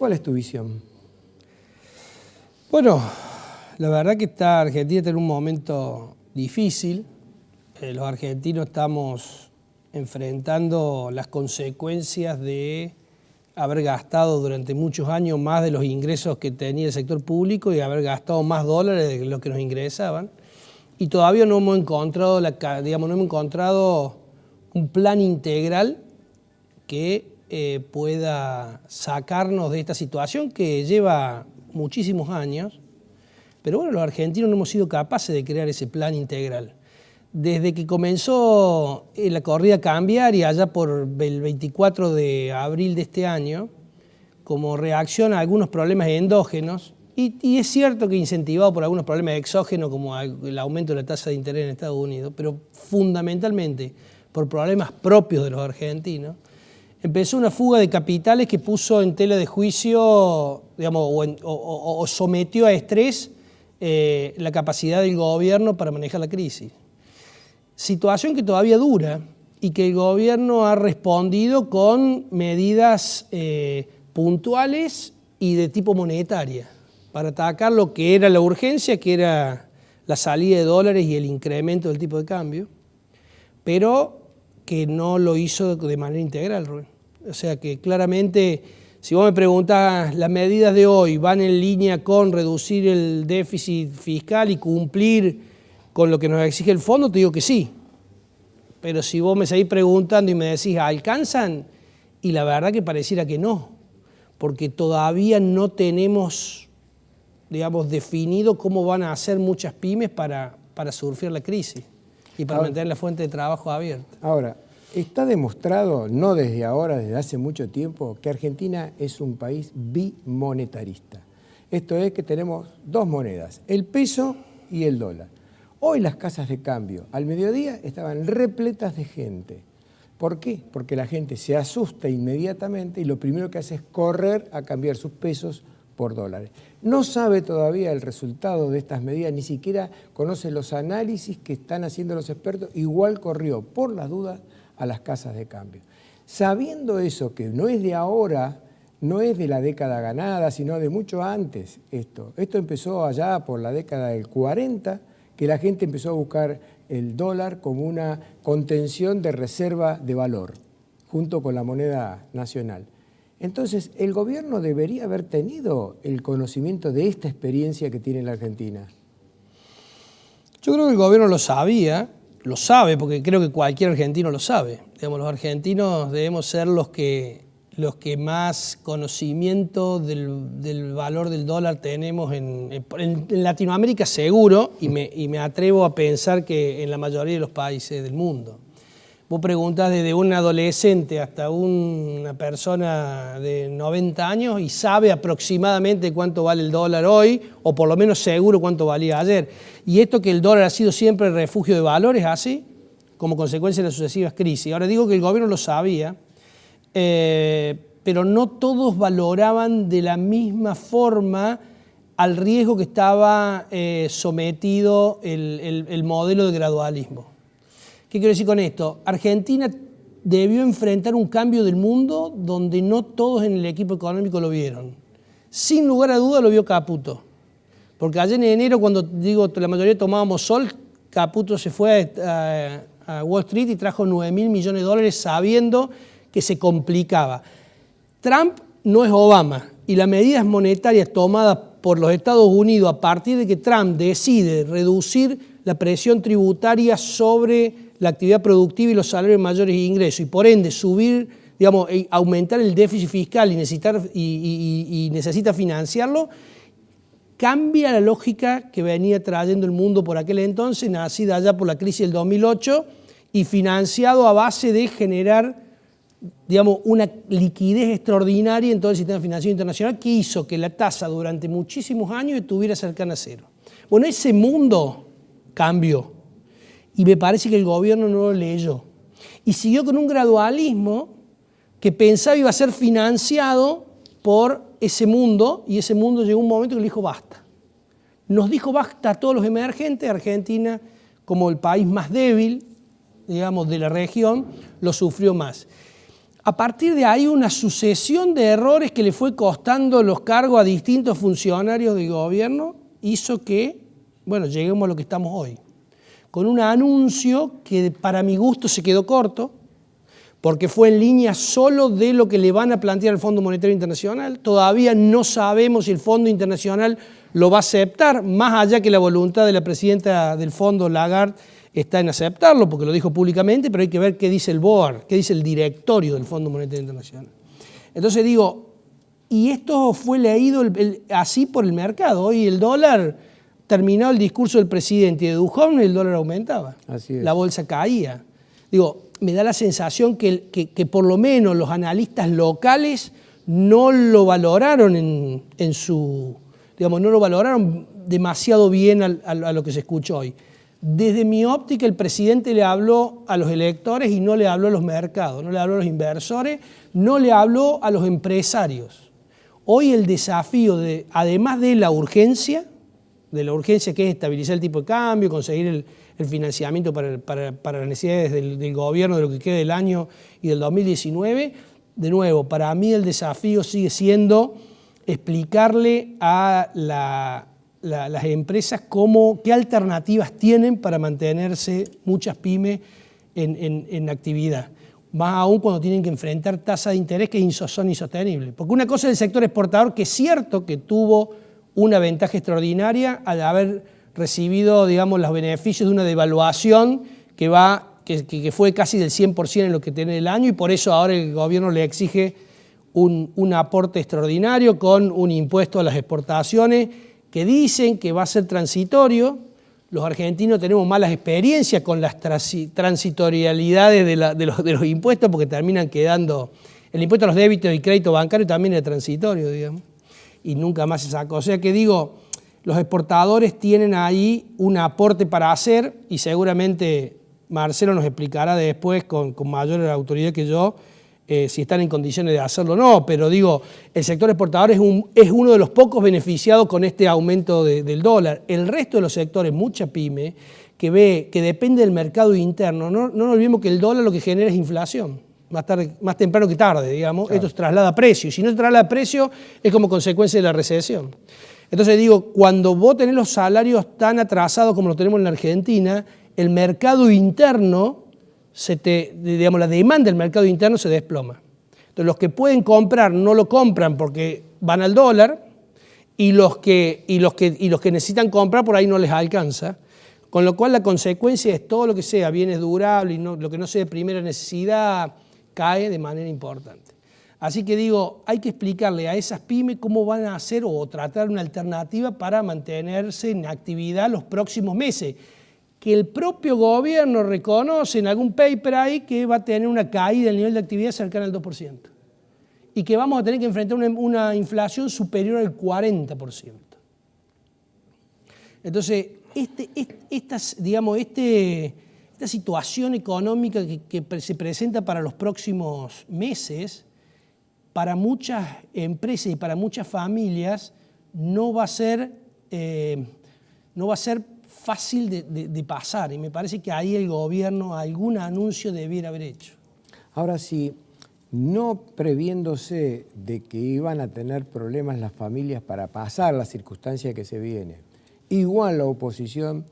¿Cuál es tu visión? Bueno, la verdad que Argentina está en un momento difícil. Los argentinos estamos enfrentando las consecuencias de haber gastado durante muchos años más de los ingresos que tenía el sector público y haber gastado más dólares de lo que nos ingresaban. Y todavía no hemos encontrado, un plan integral que pueda sacarnos de esta situación que lleva muchísimos años. Pero bueno, los argentinos no hemos sido capaces de crear ese plan integral. Desde que comenzó la corrida cambiaria, allá por el 24 de abril de este año, como reacción a algunos problemas endógenos, y es cierto que incentivado por algunos problemas exógenos, como el aumento de la tasa de interés en Estados Unidos, pero fundamentalmente por problemas propios de los argentinos, empezó una fuga de capitales que puso en tela de juicio, o sometió a estrés la capacidad del gobierno para manejar la crisis. Situación que todavía dura y que el gobierno ha respondido con medidas puntuales y de tipo monetaria para atacar lo que era la urgencia, que era la salida de dólares y el incremento del tipo de cambio, pero que no lo hizo de manera integral, Rubén. O sea que claramente, si vos me preguntás, las medidas de hoy van en línea con reducir el déficit fiscal y cumplir con lo que nos exige el fondo, te digo que sí. Pero si vos me seguís preguntando y me decís, ¿alcanzan? Y la verdad que pareciera que no, porque todavía no tenemos, definido cómo van a hacer muchas pymes para surfear la crisis y para mantener la fuente de trabajo abierta. Ahora, está demostrado, no desde ahora, desde hace mucho tiempo, que Argentina es un país bimonetarista. Esto es que tenemos dos monedas, el peso y el dólar. Hoy las casas de cambio al mediodía estaban repletas de gente. ¿Por qué? Porque la gente se asusta inmediatamente y lo primero que hace es correr a cambiar sus pesos por dólares. No sabe todavía el resultado de estas medidas, ni siquiera conoce los análisis que están haciendo los expertos, igual corrió por las dudas a las casas de cambio. Sabiendo eso, que no es de ahora, no es de la década ganada, sino de mucho antes esto. Esto empezó allá por la década del 40, que la gente empezó a buscar el dólar como una contención de reserva de valor, junto con la moneda nacional. Entonces, el gobierno debería haber tenido el conocimiento de esta experiencia que tiene la Argentina. Yo creo que el gobierno lo sabía, lo sabe, porque creo que cualquier argentino lo sabe. Los argentinos debemos ser los que más conocimiento del valor del dólar tenemos en Latinoamérica seguro, y me atrevo a pensar que en la mayoría de los países del mundo. Vos preguntás desde un adolescente hasta una persona de 90 años y sabe aproximadamente cuánto vale el dólar hoy, o por lo menos seguro cuánto valía ayer. Y esto que el dólar ha sido siempre el refugio de valores, así, como consecuencia de las sucesivas crisis. Ahora digo que el gobierno lo sabía, pero no todos valoraban de la misma forma al riesgo que estaba sometido el modelo de gradualismo. ¿Qué quiero decir con esto? Argentina debió enfrentar un cambio del mundo donde no todos en el equipo económico lo vieron. Sin lugar a duda lo vio Caputo. Porque allá en enero, cuando la mayoría tomábamos sol, Caputo se fue a Wall Street y trajo 9.000 millones de dólares sabiendo que se complicaba. Trump no es Obama, y las medidas monetarias tomadas por los Estados Unidos a partir de que Trump decide reducir la presión tributaria sobre la actividad productiva y los salarios de mayores ingresos, y por ende subir, aumentar el déficit fiscal y necesita financiarlo, cambia la lógica que venía trayendo el mundo por aquel entonces, nacida allá por la crisis del 2008 y financiado a base de generar una liquidez extraordinaria en todo el sistema financiero internacional, que hizo que la tasa durante muchísimos años estuviera cercana a cero. Bueno, ese mundo cambió y me parece que el gobierno no lo leyó y siguió con un gradualismo que pensaba iba a ser financiado por ese mundo, y ese mundo llegó un momento que le dijo basta. Nos dijo basta a todos los emergentes. Argentina, como el país más débil, de la región, lo sufrió más. A partir de ahí, una sucesión de errores que le fue costando los cargos a distintos funcionarios del gobierno hizo que, bueno, lleguemos a lo que estamos hoy. Con un anuncio que para mi gusto se quedó corto, porque fue en línea solo de lo que le van a plantear al Fondo Monetario Internacional. Todavía no sabemos si el Fondo Internacional lo va a aceptar, más allá que la voluntad de la presidenta del Fondo, Lagarde, está en aceptarlo, porque lo dijo públicamente, pero hay que ver qué dice el board, qué dice el directorio del Fondo Monetario Internacional. Entonces digo, y esto fue leído así por el mercado. Hoy el dólar, terminó el discurso del presidente y de Duhovne, y el dólar aumentaba. Así es. La bolsa caía. Digo, me da la sensación que por lo menos los analistas locales no lo valoraron en su, digamos, no lo valoraron demasiado bien a lo que se escuchó hoy. Desde mi óptica, el presidente le habló a los electores y no le habló a los mercados, no le habló a los inversores, no le habló a los empresarios. Hoy el desafío, además de la urgencia que es estabilizar el tipo de cambio, conseguir el financiamiento para las necesidades del gobierno de lo que queda del año y del 2019, de nuevo, para mí el desafío sigue siendo explicarle a las empresas qué alternativas tienen para mantenerse muchas pymes en actividad. Más aún cuando tienen que enfrentar tasas de interés que son insostenibles. Porque una cosa es el sector exportador, que es cierto que tuvo una ventaja extraordinaria al haber recibido, digamos, los beneficios de una devaluación que fue casi del 100% en lo que tiene el año, y por eso ahora el gobierno le exige un aporte extraordinario con un impuesto a las exportaciones que dicen que va a ser transitorio. Los argentinos tenemos malas experiencias con las transitorialidades de los impuestos, porque terminan quedando, el impuesto a los débitos y crédito bancario también es transitorio, digamos, y nunca más se sacó. O sea que digo, los exportadores tienen ahí un aporte para hacer, y seguramente Marcelo nos explicará después con mayor autoridad que yo si están en condiciones de hacerlo o no, pero digo, el sector exportador es uno de los pocos beneficiados con este aumento del dólar. El resto de los sectores, mucha pyme, que depende del mercado interno, no nos olvidemos que el dólar lo que genera es inflación, más temprano que tarde, digamos. Claro. Esto traslada precio, y si no traslada precio es como consecuencia de la recesión. Entonces digo, cuando vos tenés los salarios tan atrasados como los tenemos en la Argentina, el mercado interno, digamos, la demanda del mercado interno se desploma. Entonces los que pueden comprar no lo compran porque van al dólar, y los que necesitan comprar por ahí no les alcanza, con lo cual la consecuencia es todo lo que sea bienes durables y lo que no sea de primera necesidad cae de manera importante. Así que digo, hay que explicarle a esas pymes cómo van a hacer o tratar una alternativa para mantenerse en actividad los próximos meses, que el propio gobierno reconoce en algún paper ahí que va a tener una caída del nivel de actividad cercana al 2%, y que vamos a tener que enfrentar una inflación superior al 40%. Entonces, esta situación económica que se presenta para los próximos meses, para muchas empresas y para muchas familias, no va a ser fácil de pasar, y me parece que ahí el gobierno algún anuncio debiera haber hecho. Ahora sí, no previéndose de que iban a tener problemas las familias para pasar la circunstancia que se viene, igual la oposición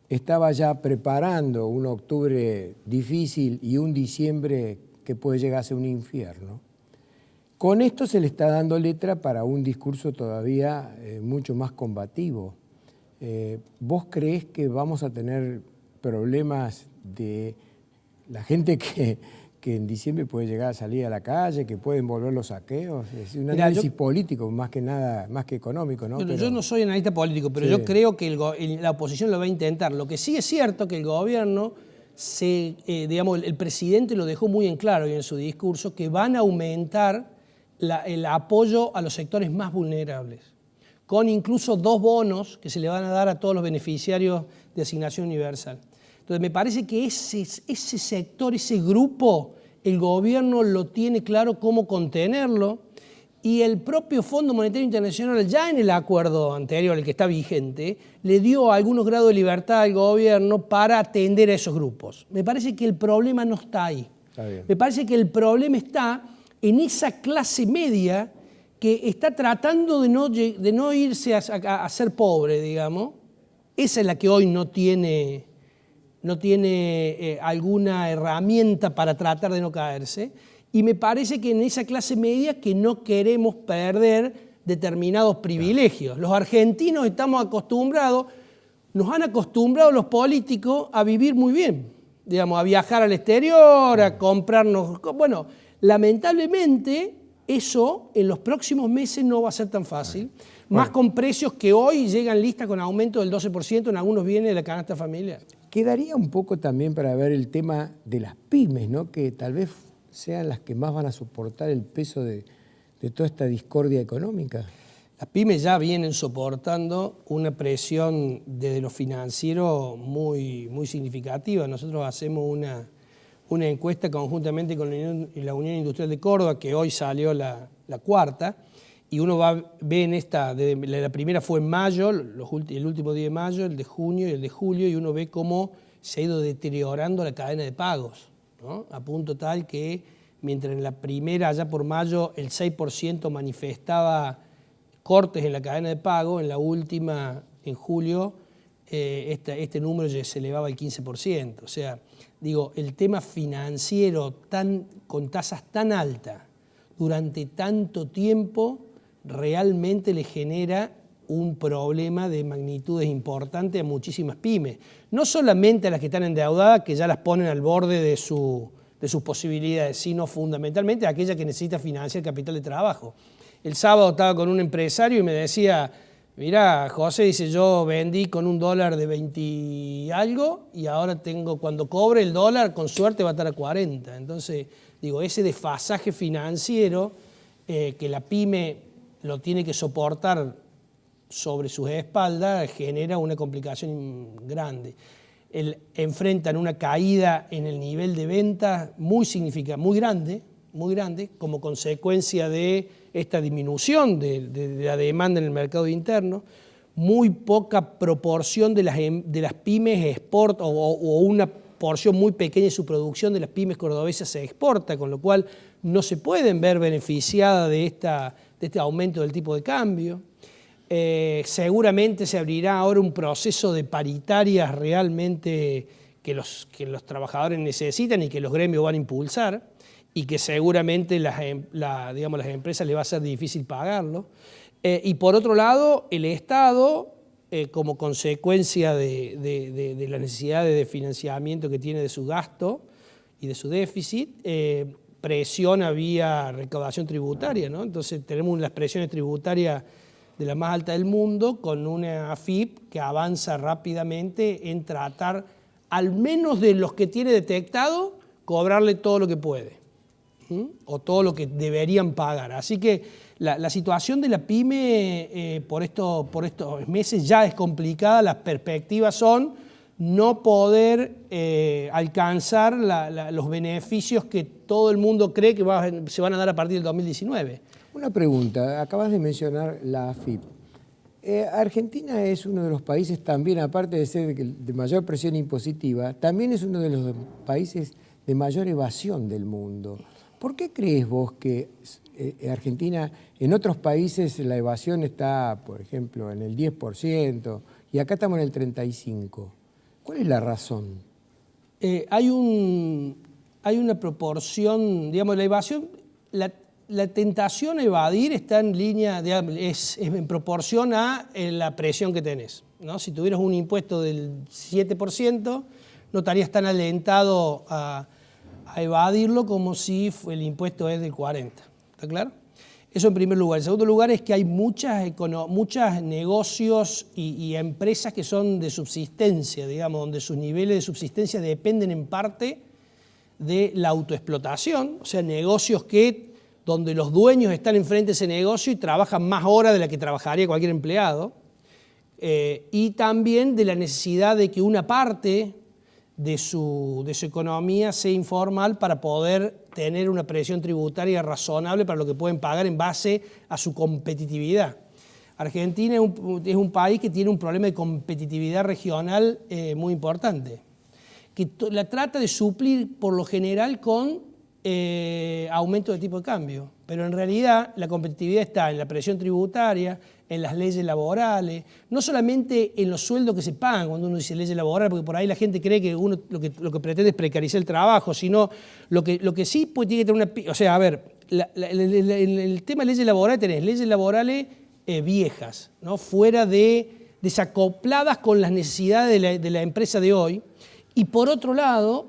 estaba ya preparando un octubre difícil y un diciembre que puede llegar a ser un infierno. Con esto se le está dando letra para un discurso todavía mucho más combativo. ¿Vos creés que vamos a tener problemas de la gente que en diciembre puede llegar a salir a la calle, que pueden volver los saqueos? Es un análisis político más que nada, más que económico, ¿no? Yo no soy analista político, pero sí, yo creo que la oposición lo va a intentar. Lo que sí es cierto que el gobierno, digamos, el presidente lo dejó muy en claro en su discurso, que van a aumentar el apoyo a los sectores más vulnerables, con incluso 2 bonos que se le van a dar a todos los beneficiarios de asignación universal. Entonces me parece que ese sector, ese grupo, el gobierno lo tiene claro cómo contenerlo, y el propio Fondo Monetario Internacional, ya en el acuerdo anterior, el que está vigente, le dio algunos grados de libertad al gobierno para atender a esos grupos. Me parece que el problema no está ahí. Está bien. Me parece que el problema está en esa clase media que está tratando de no irse a ser pobre, digamos. Esa es la que hoy no tiene alguna herramienta para tratar de no caerse. Y me parece que en esa clase media que no queremos perder determinados privilegios. Los argentinos estamos acostumbrados, nos han acostumbrado los políticos a vivir muy bien, digamos, a viajar al exterior, a comprarnos. Bueno, lamentablemente eso en los próximos meses no va a ser tan fácil, más con precios que hoy llegan listas con aumento del 12% en algunos bienes de la canasta familiar. Quedaría un poco también para ver el tema de las pymes, ¿no? Que tal vez sean las que más van a soportar el peso de toda esta discordia económica. Las pymes ya vienen soportando una presión desde lo financiero muy, muy significativa. Nosotros hacemos una encuesta conjuntamente con la Unión Industrial de Córdoba, que hoy salió la cuarta, y uno ve en esta, la primera fue en mayo, el último día de mayo, el de junio y el de julio, y uno ve cómo se ha ido deteriorando la cadena de pagos, ¿no? A punto tal que mientras en la primera, allá por mayo, el 6% manifestaba cortes en la cadena de pago, en la última, en julio, este número ya se elevaba al 15%. O sea, digo, el tema financiero con tasas tan altas durante tanto tiempo realmente le genera un problema de magnitudes importantes a muchísimas pymes. No solamente a las que están endeudadas, que ya las ponen al borde de sus posibilidades, sino fundamentalmente a aquella que necesita financiar capital de trabajo. El sábado estaba con un empresario y me decía, mira, José, dice, yo vendí con un dólar de 20 y algo y ahora cuando cobre el dólar, con suerte va a estar a 40. Entonces, digo, ese desfasaje financiero que la pyme lo tiene que soportar sobre sus espaldas genera una complicación grande. Enfrentan una caída en el nivel de venta muy significativa, muy grande, como consecuencia de esta disminución de la demanda en el mercado interno, muy poca proporción de las pymes export o una porción muy pequeña de su producción de las pymes cordobesas se exporta, con lo cual no se pueden ver beneficiadas de este aumento del tipo de cambio. Seguramente se abrirá ahora un proceso de paritarias realmente que los trabajadores necesitan y que los gremios van a impulsar y que seguramente las empresas les va a ser difícil pagarlo. Y por otro lado, el Estado, como consecuencia de las necesidades de financiamiento que tiene de su gasto y de su déficit, presiona vía recaudación tributaria, ¿no? Entonces tenemos las presiones tributarias de la más alta del mundo, con una AFIP que avanza rápidamente en tratar, al menos de los que tiene detectado, cobrarle todo lo que puede, o todo lo que deberían pagar. Así que la situación de la pyme por estos meses ya es complicada. Las perspectivas son no poder alcanzar los beneficios que todo el mundo cree que se van a dar a partir del 2019. Una pregunta, acabas de mencionar la AFIP. Argentina es uno de los países también, aparte de ser de mayor presión impositiva, también es uno de los países de mayor evasión del mundo. ¿Por qué crees vos que Argentina, en otros países la evasión está, por ejemplo, en el 10% y acá estamos en el 35%? ¿Cuál es la razón? Hay una proporción, digamos, la evasión, la tentación a evadir está en línea, es en proporción a la presión que tenés, ¿no? Si tuvieras un impuesto del 7%, no estarías tan alentado a evadirlo como si el impuesto es del 40%. ¿Está claro? Eso en primer lugar. En segundo lugar es que hay muchos negocios y empresas que son de subsistencia, digamos, donde sus niveles de subsistencia dependen en parte de la autoexplotación, o sea, negocios donde los dueños están enfrente de ese negocio y trabajan más horas de la que trabajaría cualquier empleado, y también de la necesidad de que una parte de su economía sea informal para poder tener una presión tributaria razonable para lo que pueden pagar en base a su competitividad. Argentina es un país que tiene un problema de competitividad regional muy importante. que la trata de suplir por lo general con aumento de tipo de cambio. Pero en realidad la competitividad está en la presión tributaria, en las leyes laborales, no solamente en los sueldos que se pagan cuando uno dice leyes laborales, porque por ahí la gente cree que uno lo que pretende es precarizar el trabajo, sino lo que sí pues, tiene que tener una... O sea, a ver, el tema de leyes laborales, tenés leyes laborales viejas, ¿no? Fuera desacopladas con las necesidades de la empresa de hoy, y por otro lado,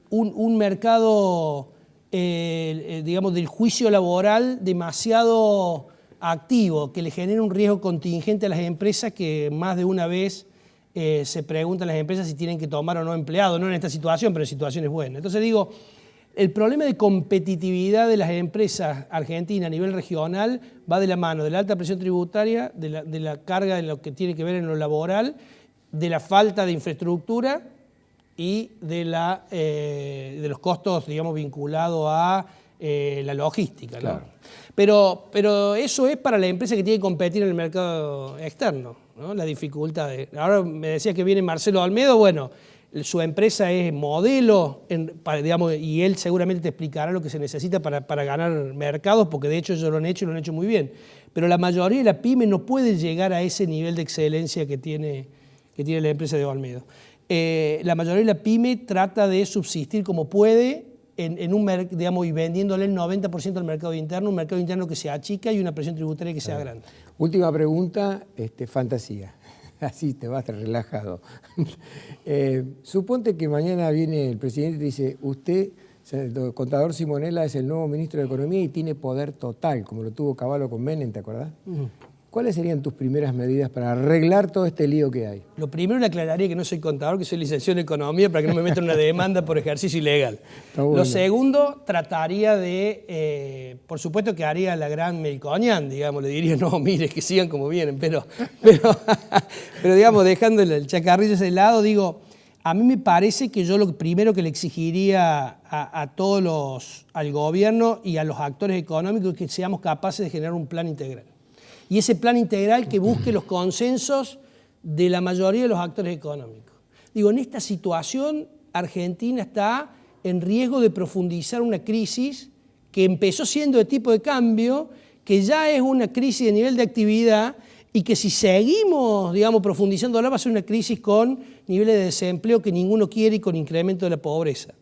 un mercado, digamos, del juicio laboral demasiado activo, que le genera un riesgo contingente a las empresas que más de una vez se preguntan las empresas si tienen que tomar o no empleados, no en esta situación, pero en situaciones buenas. Entonces digo, el problema de competitividad de las empresas argentinas a nivel regional va de la mano de la alta presión tributaria, de la carga de lo que tiene que ver en lo laboral, de la falta de infraestructura y de los costos, digamos, vinculados a la logística, ¿no? Claro. Pero eso es para la empresa que tiene que competir en el mercado externo, ¿no? La dificultad. Ahora me decía que viene Marcelo Olmedo, bueno, su empresa es modelo, digamos, y él seguramente te explicará lo que se necesita para ganar mercados, porque de hecho ellos lo han hecho y lo han hecho muy bien. Pero la mayoría de la pyme no puede llegar a ese nivel de excelencia que tiene la empresa de Olmedo. La mayoría de la pyme trata de subsistir como puede digamos, y vendiéndole el 90% al mercado interno, un mercado interno que se achica y una presión tributaria que sea grande. Última pregunta, fantasía. Así te vas relajado. Suponte que mañana viene el presidente y te dice, usted, el contador Simonella, es el nuevo ministro de Economía y tiene poder total, como lo tuvo Cavallo con Menem, ¿te acordás? ¿Cuáles serían tus primeras medidas para arreglar todo este lío que hay? Lo primero le aclararía que no soy contador, que soy licenciado en Economía, para que no me metan una demanda por ejercicio ilegal. Bueno. Lo segundo, trataría de, por supuesto que haría la gran Melconian, digamos, le diría, no, mire, que sigan como vienen, pero digamos, dejando el chacarrillo ese lado, digo, a mí me parece que yo lo primero que le exigiría al gobierno y a los actores económicos es que seamos capaces de generar un plan integral. Y ese plan integral que busque los consensos de la mayoría de los actores económicos. Digo, en esta situación Argentina está en riesgo de profundizar una crisis que empezó siendo de tipo de cambio, que ya es una crisis de nivel de actividad y que si seguimos, digamos, profundizándola va a ser una crisis con niveles de desempleo que ninguno quiere y con incremento de la pobreza.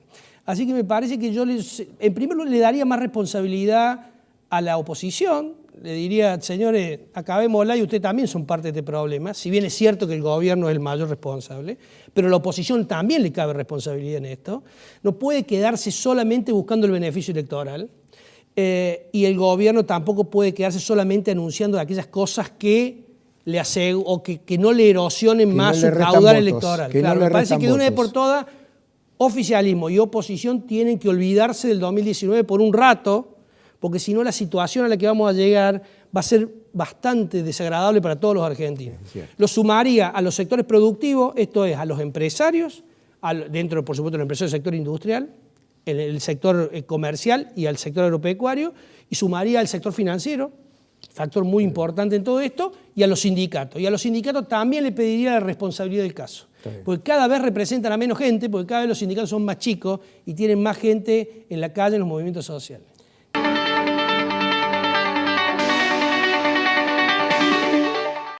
Así que me parece que yo, en primer lugar, le daría más responsabilidad a la oposición. Le diría, señores, acabémosla y ustedes también son parte de este problema, si bien es cierto que el gobierno es el mayor responsable, pero a la oposición también le cabe responsabilidad en esto. No puede quedarse solamente buscando el beneficio electoral y el gobierno tampoco puede quedarse solamente anunciando aquellas cosas que que no le erosionen más su caudal electoral. Claro, me parece que de una vez por todas, oficialismo y oposición tienen que olvidarse del 2019 por un rato, porque si no la situación a la que vamos a llegar va a ser bastante desagradable para todos los argentinos. Lo sumaría a los sectores productivos, esto es, a los empresarios, dentro, por supuesto, del empresario del sector industrial, el sector comercial y al sector agropecuario, y sumaría al sector financiero, factor muy importante en todo esto, y a los sindicatos. Y a los sindicatos también le pediría la responsabilidad del caso. Porque cada vez representan a menos gente, porque cada vez los sindicatos son más chicos y tienen más gente en la calle en los movimientos sociales.